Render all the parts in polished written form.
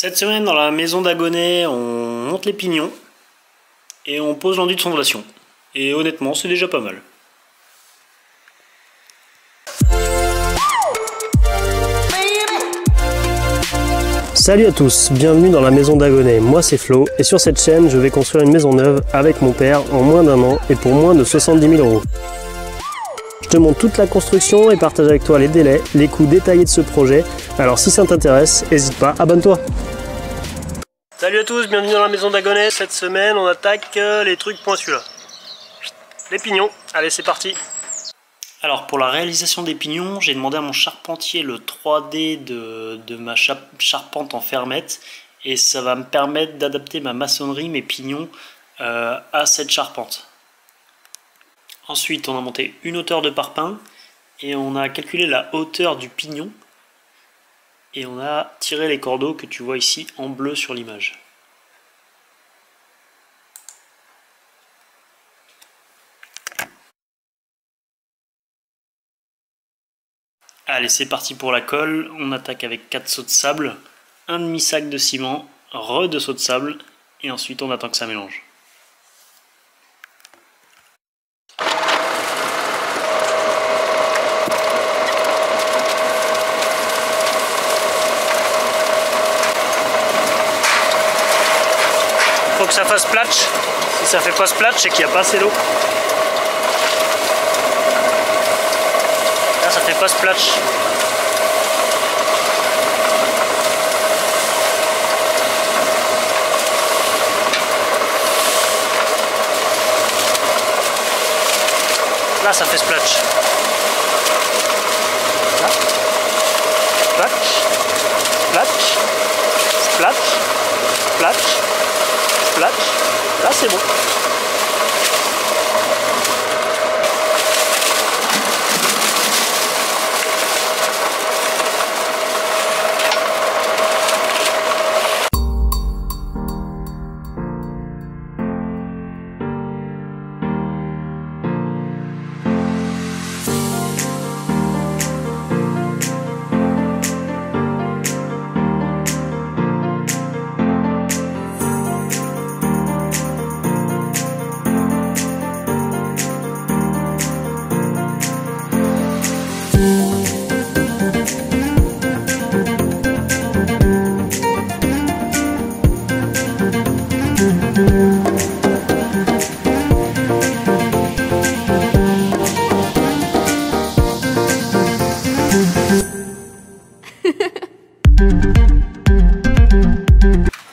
Cette semaine, dans la maison d'Agonais, on monte les pignons et on pose l'enduit de fondation. Et honnêtement, c'est déjà pas mal. Salut à tous, bienvenue dans la maison d'Agonais. Moi c'est Flo et sur cette chaîne, je vais construire une maison neuve avec mon père en moins d'1 an et pour moins de 70 000 €. Je te montre toute la construction et partage avec toi les délais, les coûts détaillés de ce projet. Alors si ça t'intéresse, n'hésite pas, abonne-toi. Salut à tous, bienvenue dans la maison d'Agonais. Cette semaine, on attaque les trucs pointus là. Les pignons, allez c'est parti. Alors pour la réalisation des pignons, j'ai demandé à mon charpentier le 3D de ma charpente en fermette. Et ça va me permettre d'adapter ma maçonnerie, mes pignons, à cette charpente. Ensuite, on a monté une hauteur de parpaing et on a calculé la hauteur du pignon et on a tiré les cordeaux que tu vois ici en bleu sur l'image. Allez, c'est parti pour la colle. On attaque avec 4 seaux de sable, un demi-sac de ciment, deux seaux de sable et ensuite on attend que ça mélange. Faut que ça fasse platch. Si ça fait pas splatch, c'est qu'il n'y a pas assez d'eau. Là, ça fait pas splatch. Là, ça fait splatch. Là. Splatch. Splatch. Splatch. Splatch. Splatch. Là c'est bon.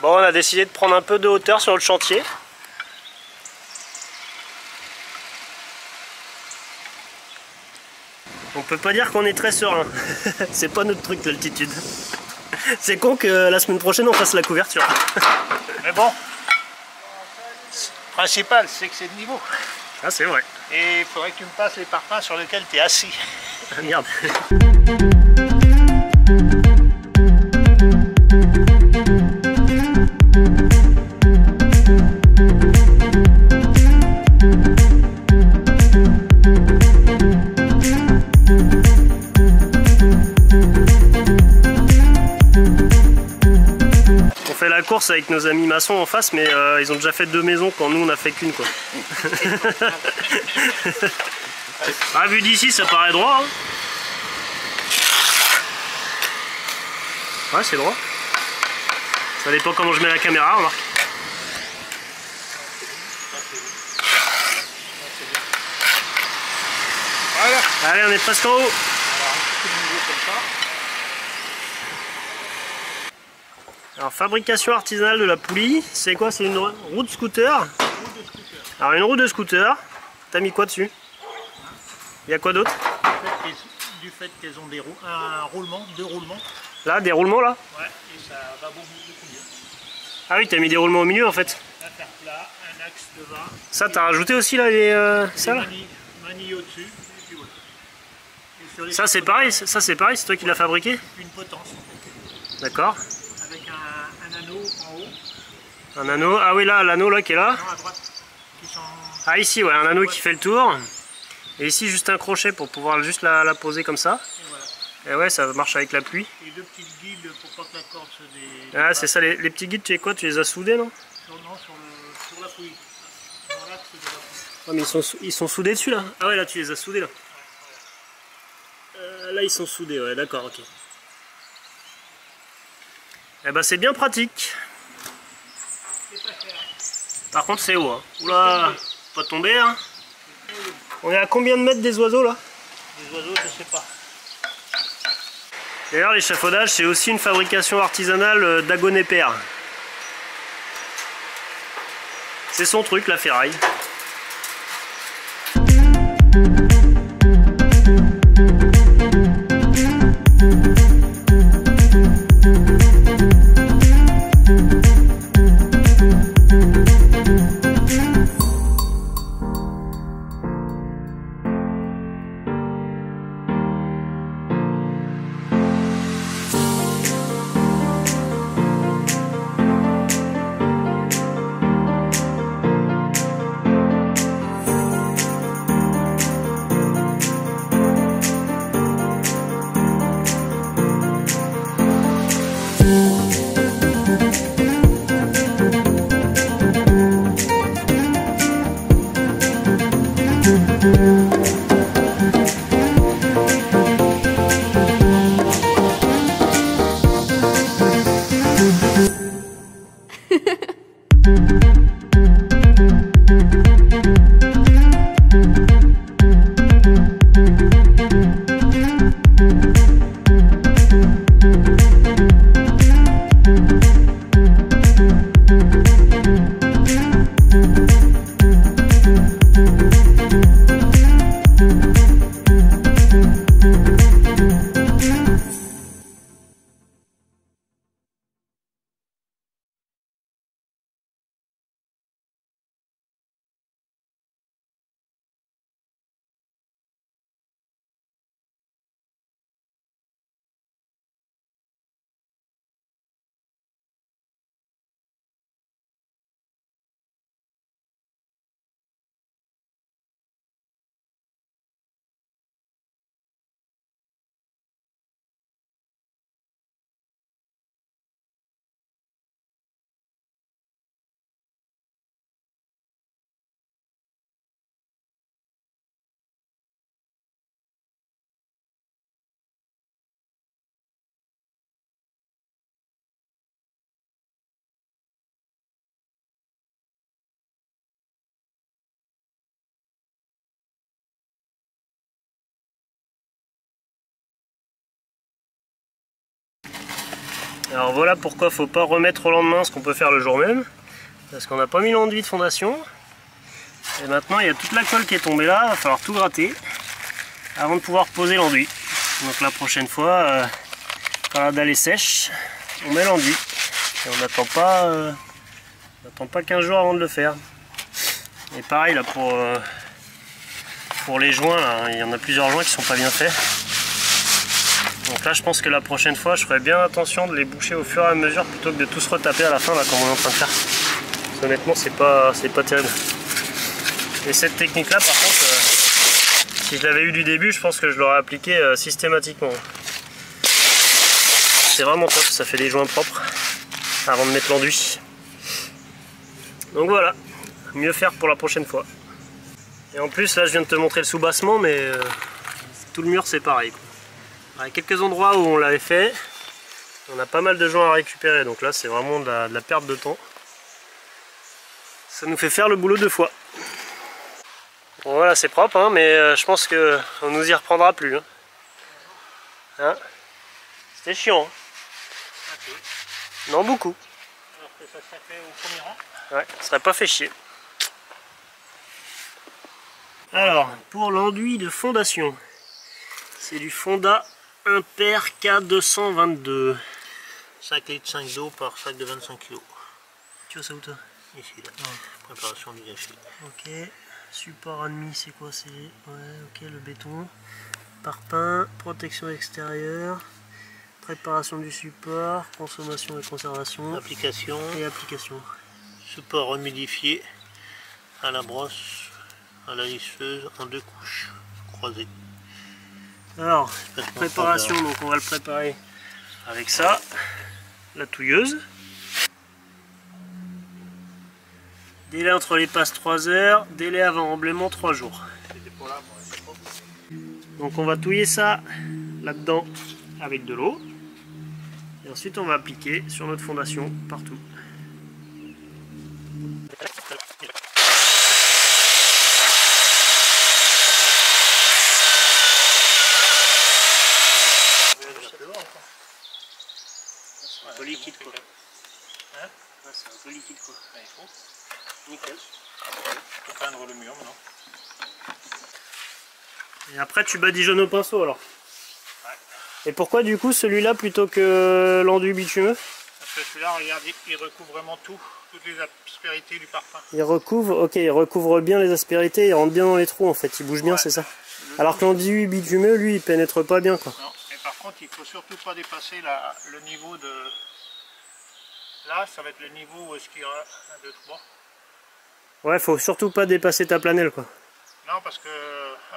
Bon, on a décidé de prendre un peu de hauteur sur le chantier. On peut pas dire qu'on est très serein. C'est pas notre truc l'altitude. C'est con que la semaine prochaine on fasse la couverture. Mais bon, le principal c'est que c'est de niveau. Ah c'est vrai. Et il faudrait que tu me passes les parpaings sur lesquels tu es assis. Ah merde. La course avec nos amis maçons en face, mais ils ont déjà fait 2 maisons quand nous on a fait qu'une quoi. Ah, vu d'ici ça paraît droit hein. Ouais c'est droit. Ça dépend comment je mets la caméra, remarque. Voilà. Allez on est presque en haut. Alors fabrication artisanale de la poulie, c'est quoi? C'est une roue de scooter. Alors une roue de scooter, t'as mis quoi dessus? Il y a quoi d'autre? Du fait qu'elles ont un roulement, 2 roulements. Là, des roulements là? Ouais, et ça va beaucoup mieux. Ah oui, t'as mis des roulements au milieu en fait. Un fer plat, un axe devant. Ça, t'as rajouté aussi là ça là? Manille au-dessus, et puis voilà. Ça c'est pareil, c'est pareil, c'est toi qui l'as fabriqué? Une potence. D'accord. Avec un anneau en haut. Un anneau, ah oui là, l'anneau là qui est là. Non, à droite. Ah ici ouais, un anneau qui fait le tour. Et ici juste un crochet pour pouvoir juste la poser comme ça. Et voilà. Et ouais, ça marche avec la pluie. Et 2 petites guides pour pas que la corde se Ah, c'est ça, les petits guides, tu sais quoi, tu les as soudés, non? sur la poulie. Dans l'axe de la poulie. Ah, mais ils sont soudés dessus, là? Ah ouais, là, tu les as soudés, là. Là, ils sont soudés, ouais, d'accord, ok. Eh ben, c'est bien pratique. C'est pas cher. Par contre, c'est haut, hein. Oula, pas tomber, hein. On est à combien de mètres des oiseaux, là? Les oiseaux, je sais pas. D'ailleurs, l'échafaudage, c'est aussi une fabrication artisanale d'Agonet Père. C'est son truc, la ferraille. Alors voilà pourquoi faut pas remettre au lendemain ce qu'on peut faire le jour même, parce qu'on n'a pas mis l'enduit de fondation. Et maintenant il y a toute la colle qui est tombée là, il va falloir tout gratter avant de pouvoir poser l'enduit. Donc la prochaine fois, quand la dalle est sèche, on met l'enduit et on n'attend pas 15 jours avant de le faire. Et pareil là pour les joints, là, il y en a plusieurs joints qui sont pas bien faits. Donc là je pense que la prochaine fois je ferai bien attention de les boucher au fur et à mesure plutôt que de tous retaper à la fin là comme on est en train de faire. Parce honnêtement c'est pas terrible. Et cette technique là par contre, si je l'avais eu du début je pense que je l'aurais appliqué systématiquement. C'est vraiment top, ça fait des joints propres avant de mettre l'enduit. Donc voilà, mieux faire pour la prochaine fois. Et en plus là je viens de te montrer le soubassement mais tout le mur c'est pareil quoi. Il y a quelques endroits où on l'avait fait, on a pas mal de joints à récupérer, donc là c'est vraiment de la perte de temps. Ça nous fait faire le boulot 2 fois. Bon voilà, c'est propre, hein, mais je pense qu'on nous y reprendra plus. Hein, c'était chiant. Hein. Okay. Non, beaucoup. Alors que ça serait fait au premier rang. Ouais, ça serait pas fait chier. Alors, pour l'enduit de fondation, c'est du Fonda Imper K222. 5 litres 5 d'eau par sac de 25 kg. Tu vois ça où toi? Ici, là. Préparation du gâchis. Ok. Support admis, c'est quoi? C'est ouais, ok, le béton. Parpaing, protection extérieure, préparation du support, consommation et conservation. Application. Et application. Support humidifié à la brosse, à la lisseuse, en 2 couches croisées. Alors, préparation, donc on va le préparer avec ça, la touilleuse. Délai entre les passes 3 heures, délai avant remblaiement 3 jours. Donc on va touiller ça là-dedans avec de l'eau. Et ensuite on va appliquer sur notre fondation partout. C'est un peu liquide quoi. Hein? Ouais, c'est un peu liquide quoi. Ouais, il faut. Nickel. Il faut peindre le mur maintenant. Et après tu badigeonnes au pinceau alors. Ouais. Et pourquoi du coup celui-là plutôt que l'enduit bitumeux? Parce que celui-là, regarde, il recouvre vraiment tout, toutes les aspérités du parfum. Il recouvre, ok, il recouvre bien les aspérités, il rentre bien dans les trous en fait, il bouge bien, c'est ça. Alors que l'enduit bitumeux, lui, il pénètre pas bien quoi. Non, et par contre, il faut surtout pas dépasser le niveau de... Là, ça va être le niveau où est-ce qu'il y aura 1, 2, 3. Ouais, faut surtout pas dépasser ta planelle quoi. Non, parce que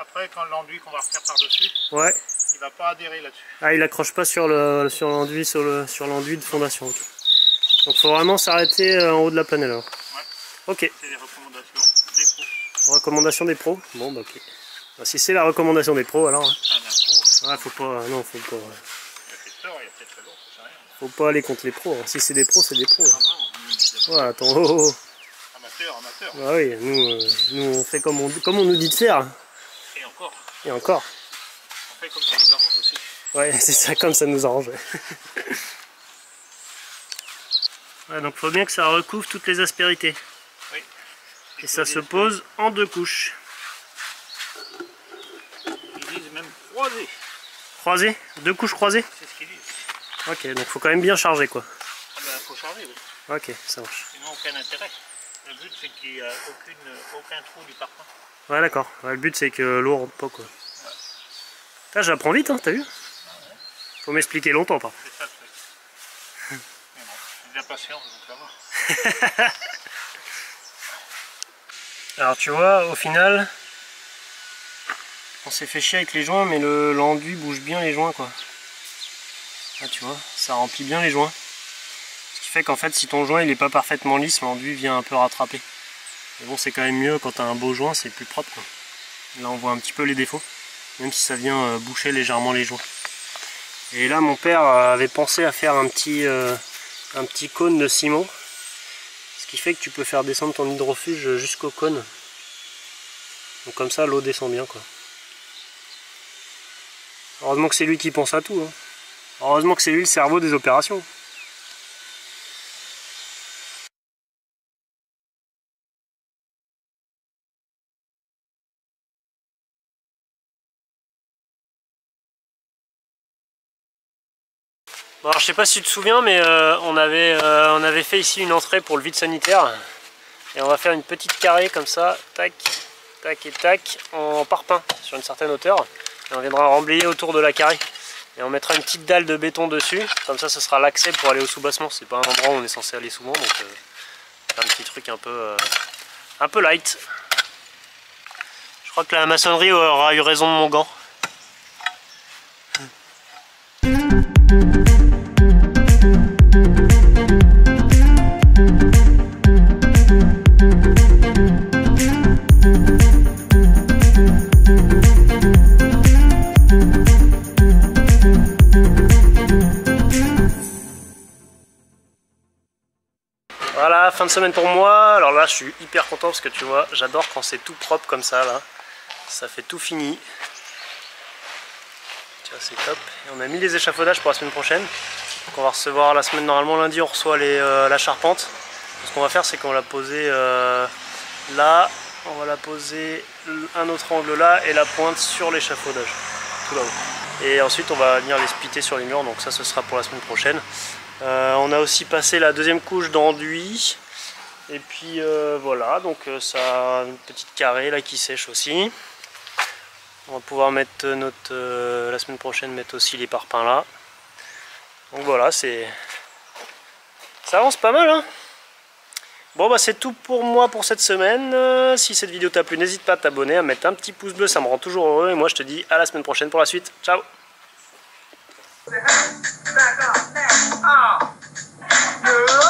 après, quand l'enduit qu'on va refaire par-dessus, Ouais. il va pas adhérer là-dessus. Ah, il accroche pas sur l'enduit sur l'enduit de fondation. Okay. Donc faut vraiment s'arrêter en haut de la planelle alors. Ouais. Ok. C'est les recommandations des pros. Recommandation des pros. Bon bah ok. Bah, si c'est la recommandation des pros alors. Hein. Ah, d'un pro, hein. Ouais, faut pas. Non, faut pas. Il y a peut-être tort, il y a peut-être l'autre, je sais rien. Faut pas aller contre les pros. Hein. Si c'est des pros, c'est des pros. Ah non, Ouais, attends. Oh, oh. amateur. Bah oui, nous on fait comme on nous dit de faire. Et encore. Et encore. On fait comme ça nous arrange aussi. Ouais, c'est ça, comme ça nous arrange. Ouais, donc faut bien que ça recouvre toutes les aspérités. Oui. Et ça se pose en 2 couches. Ils disent même croisés. Croisées? 2 couches croisées? C'est ce qu'ils disent. Ok, donc faut quand même bien charger quoi. Ah ben, faut charger, oui. Ok, ça marche. Sinon, aucun intérêt. Le but, c'est qu'il n'y ait aucun trou du parfum. Ouais, d'accord. Ouais, le but c'est que l'eau rentre pas quoi. Ouais. J'apprends vite, hein, t'as vu? Faut m'expliquer longtemps par contre. C'est ça le truc. Mais bon, j'ai de la patience, donc ça va. Alors tu vois, au final, on s'est fait chier avec les joints, mais l'enduit bouge bien les joints quoi. Là tu vois, ça remplit bien les joints. Ce qui fait qu'en fait, si ton joint il est pas parfaitement lisse, l'enduit vient un peu rattraper. Mais bon, c'est quand même mieux quand tu as un beau joint, c'est plus propre quoi. Là on voit un petit peu les défauts, même si ça vient boucher légèrement les joints. Et là mon père avait pensé à faire un petit cône de ciment. Ce qui fait que tu peux faire descendre ton hydrofuge jusqu'au cône. Donc comme ça l'eau descend bien quoi. Heureusement que c'est lui qui pense à tout. Hein. Heureusement que c'est lui le cerveau des opérations. Bon, alors, je sais pas si tu te souviens, mais on avait fait ici une entrée pour le vide sanitaire. Et on va faire une petite carrée comme ça, tac, tac et tac, en parpaing sur une certaine hauteur. Et on viendra remblayer autour de la carrée. Et on mettra une petite dalle de béton dessus. Comme ça, ce sera l'accès pour aller au soubassement. C'est pas un endroit où on est censé aller souvent, donc faire un petit truc un peu light. Je crois que la maçonnerie aura eu raison de mon gant. Voilà, fin de semaine pour moi. Alors là, je suis hyper content parce que tu vois, j'adore quand c'est tout propre comme ça là. Ça fait tout fini. Tu vois, c'est top. Et on a mis les échafaudages pour la semaine prochaine. Donc on va recevoir la semaine, normalement lundi, on reçoit la charpente. Ce qu'on va faire, c'est qu'on va la poser là. On va la poser un autre angle là et la pointe sur l'échafaudage. Tout là-haut. Et ensuite, on va venir les splitter sur les murs. Donc ça, ce sera pour la semaine prochaine. On a aussi passé la deuxième couche d'enduit et puis voilà, donc ça a une petite carrée là qui sèche aussi. On va pouvoir mettre la semaine prochaine mettre aussi les parpaings là. Donc voilà, ça avance pas mal hein. Bon bah c'est tout pour moi pour cette semaine. Si cette vidéo t'a plu, n'hésite pas à t'abonner, à mettre un petit pouce bleu, ça me rend toujours heureux. Et moi je te dis à la semaine prochaine pour la suite. Ciao. Yeah.